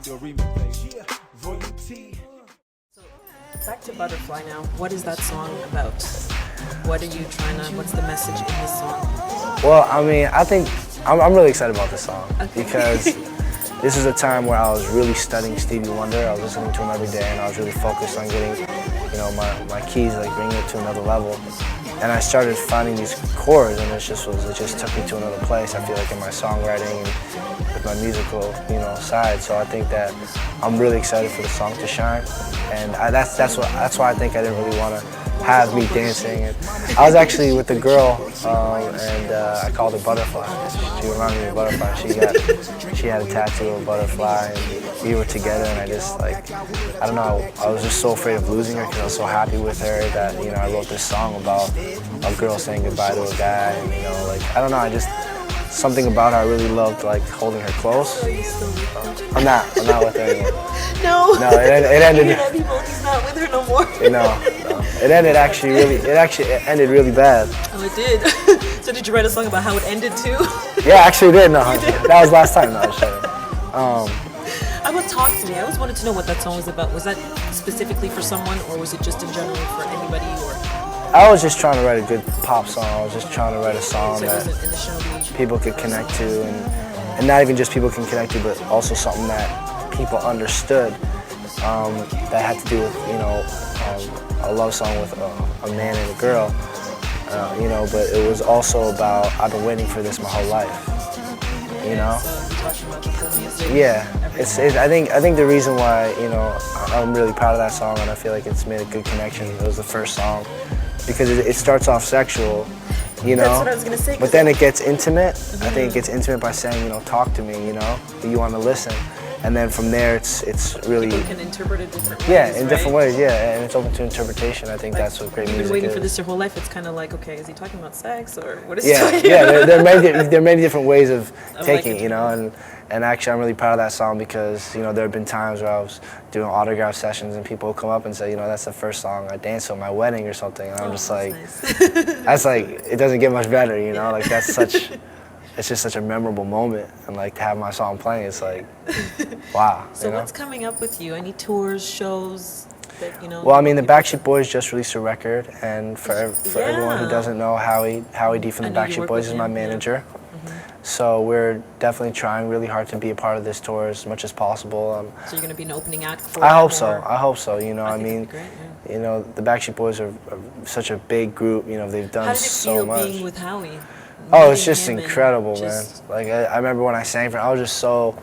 do a remix, baby. Yeah, royalty. Back to Butterfly now. What is that song about? What are you trying to, what's the message in this song? Well, I mean, I think I'm really excited about this song because this is a time where I was really studying Stevie Wonder. I was listening to him every day and I was really focused on getting, you know, my keys, like bringing it to another level. And I started finding these chords and it just took me to another place, I feel like, in my songwriting and with my musical, you know, side. So I think that I'm really excited for the song to shine. And that's why I think I didn't really want to have me dancing. And I was actually with a girl and I called her Butterfly. She reminded me of Butterfly. She had a tattoo of a butterfly and we were together and I just, like, I don't know, I was just so afraid of losing her because I was so happy with her that, you know, I wrote this song about a girl saying goodbye to a guy and, you know, like, I don't know, something about her I really loved, like holding her close. I'm not with her anymore. No. No, it ended. He's not with her no more. You know, it ended it ended really bad. Oh, it did. So did you write a song about how it ended too? Yeah, actually it did. No, that was last time. No, I was kidding. I would talk to me. I always wanted to know what that song was about. Was that specifically for someone, or was it just in general for anybody? Or I was just trying to write a good pop song. I was just trying to write a song so that people could connect to, and not even just people can connect to, but also something that people understood that had to do with, you know, a love song with a man and a girl, you know, but it was also about, I've been waiting for this my whole life, you know? Yeah, I think the reason why, you know, I'm really proud of that song and I feel like it's made a good connection. It was the first song because it starts off sexual, you know, that's what I was gonna say, but then it gets intimate. I think it gets intimate by saying, you know, talk to me, you know, you want to listen. And then from there, it's really... People can interpret it different ways, yeah, in right? different ways, yeah, and it's open to interpretation. I think like, that's what great music is. You've been waiting for this your whole life. It's kind of like, okay, is he talking about sex or what is he talking about? Yeah, there are many different ways of taking, you know, and actually I'm really proud of that song because, you know, there have been times where I was doing autograph sessions and people would come up and say, you know, that's the first song I danced on my wedding or something, and I'm just like, nice. that's like, it doesn't get much better, you know, like that's such... It's just such a memorable moment, and like to have my song playing, it's like, wow. So you know? what's coming up with you? Any tours, shows that, you know? Well, I mean, the Backstreet Boys just released a record, and for everyone who doesn't know, Howie D from the Backstreet Boys is my manager. Yeah. So we're definitely trying really hard to be a part of this tour as much as possible. So you're going to be an opening act for I hope so. You know, I mean, great, you know, the Backstreet Boys are such a big group. You know, they've done so much. How did it feel being with Howie? Oh, it's just incredible, man. Like, I remember when I sang for him, I was just so...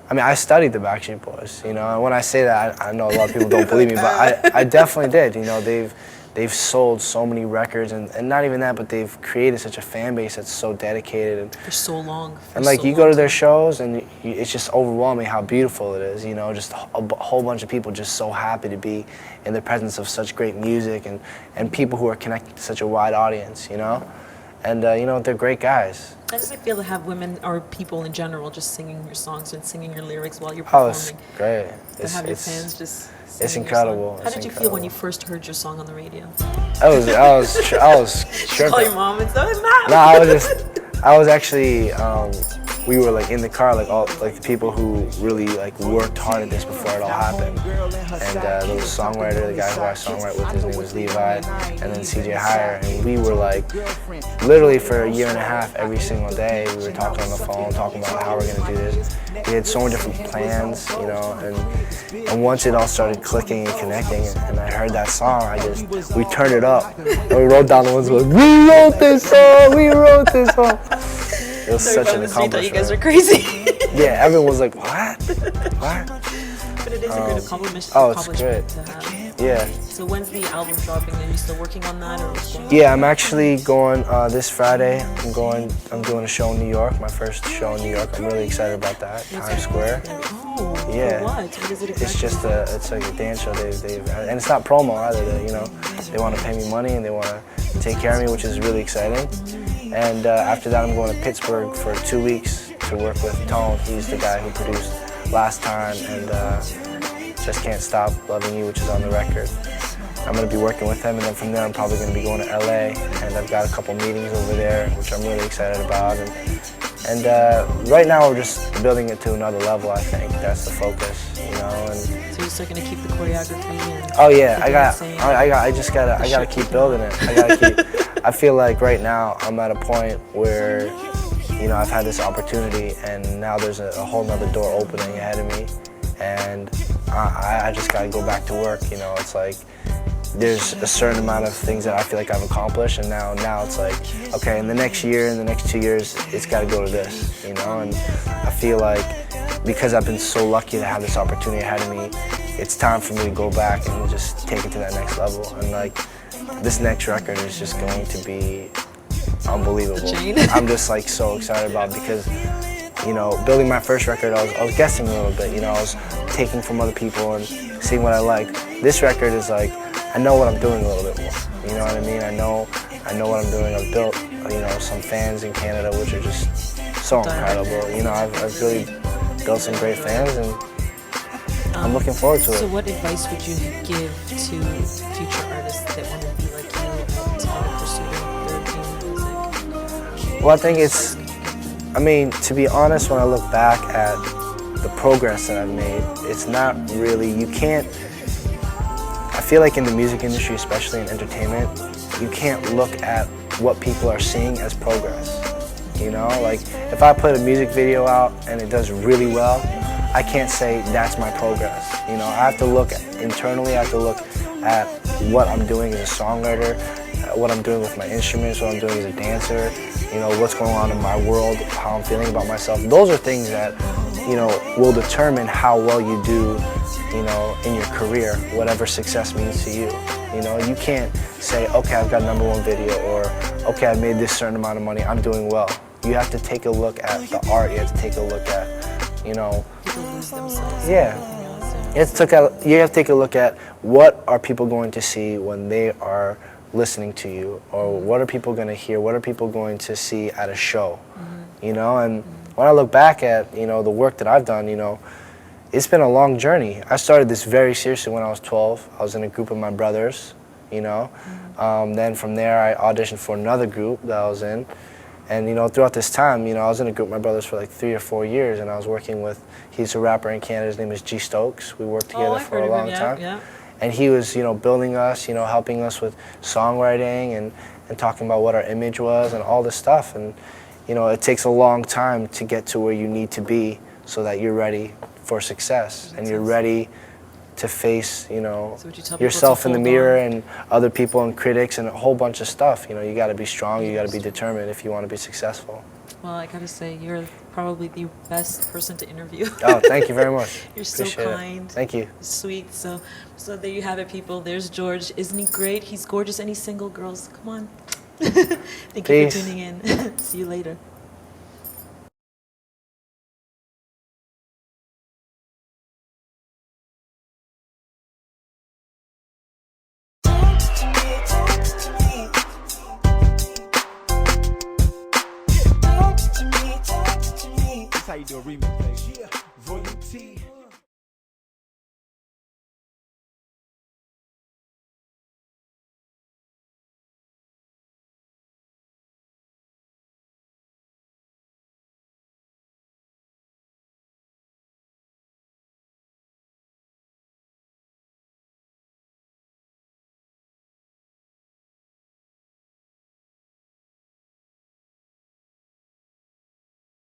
I mean, I studied the Backstreet Boys, you know, and when I say that, I know a lot of people don't believe me, but I definitely did, you know. They've sold so many records, and not even that, but they've created such a fan base that's so dedicated. And for so long. And like, you go to their shows, and it's just overwhelming how beautiful it is, you know, just a whole bunch of people just so happy to be in the presence of such great music and people who are connected to such a wide audience, you know. And, you know, they're great guys. How does it feel to have women or people in general just singing your songs and singing your lyrics while you're performing? Oh, it's great. To have your fans just it's incredible. How did you feel when you first heard your song on the radio? I was tripping. Call your mom and say, "Mom." No, I was actually, we were like in the car, like all the people who really like worked hard at this before it all happened. And there was a songwriter, the guy who I songwrite with, his name was Levi, and then CJ Hire, and we were like, literally for a year and a half, every single day, we were talking on the phone, talking about how we're gonna do this. We had so many different plans, you know, and once it all started clicking and connecting, and I heard that song, we turned it up, and we wrote down the ones like, we wrote this song. It was such an accomplishment. You guys are crazy. Yeah, everyone was like, what? What? But it is a great accomplishment. Oh, it's great. To have. Yeah. So when's the album dropping? Are you still working on that, or what's going on? Yeah, I'm actually going this Friday. I'm doing a show in New York. My first show in New York. I'm really excited about that. Times Square. Oh, yeah. For what? What is it exactly? It's just it's like a dance show. And it's not promo either. You know, they want to pay me money and they want to take care of me, which is really exciting. And after that, I'm going to Pittsburgh for 2 weeks to work with Tone. He's the guy who produced Last Time and Just Can't Stop Loving You, which is on the record. I'm going to be working with him, and then from there I'm probably going to be going to LA, and I've got a couple meetings over there, which I'm really excited about. And right now we're just building it to another level. I think that's the focus, you know. And So you're still gonna keep the choreography? And oh yeah, I gotta keep building it. I feel like right now I'm at a point where, you know, I've had this opportunity, and now there's a whole nother door opening ahead of me, and I just gotta go back to work. You know, it's like there's a certain amount of things that I feel like I've accomplished, and now it's like, okay, in the next year, in the next 2 years, it's got to go to this, you know. And I feel like because I've been so lucky to have this opportunity ahead of me, it's time for me to go back and just take it to that next level. And like this next record is just going to be unbelievable. I'm just like so excited about it because, you know, building my first record, I was guessing a little bit, you know, I was taking from other people and seeing what I like. This record is like, I know what I'm doing a little bit more, you know what I mean? I know what I'm doing. I've built, you know, some fans in Canada which are just so incredible. You know, I've really built some great fans, and I'm looking forward to it. So what advice would you give to future artists that want to be like you and pursue their dream music? Well, I think I mean, to be honest, when I look back at the progress that I've made, it's not really, you can't, I feel like in the music industry, especially in entertainment, you can't look at what people are seeing as progress. You know, like if I put a music video out and it does really well, I can't say that's my progress. You know, I have to look internally, I have to look at what I'm doing as a songwriter, what I'm doing with my instruments, what I'm doing as a dancer, you know, what's going on in my world, how I'm feeling about myself. Those are things that, you know, will determine how well you do, you know, in your career, whatever success means to you. You know, you can't say, okay, I've got #1 video, or okay, I made this certain amount of money, I'm doing well. You have to take a look at the art, you have to take a look at, you know, People lose themselves. yeah. You have to take a look at what are people going to see when they are listening to you, or what are people going to hear, what are people going to see at a show, you know. And when I look back at, you know, the work that I've done, you know, it's been a long journey. I started this very seriously when I was 12. I was in a group of my brothers, you know. Then from there I auditioned for another group that I was in. And, you know, throughout this time, you know, I was in a group with my brothers for like 3 or 4 years, and I was working with, he's a rapper in Canada, his name is G Stokes. We worked together for a long time. Yeah. And he was, you know, building us, you know, helping us with songwriting and talking about what our image was and all this stuff. And, you know, it takes a long time to get to where you need to be so that you're ready for success and you're ready to face, you know, yourself in the mirror and other people and critics and a whole bunch of stuff. You know, you got to be strong, you got to be determined if you want to be successful. Well, I gotta say, you're probably the best person to interview. Oh, thank you very much. You're so kind. Thank you. Sweet. So there you have it, people. There's George. Isn't he great? He's gorgeous. Any single girls? Come on. Thank you for tuning in. See you later. That's how you do a remix, baby. Yeah, Royalty.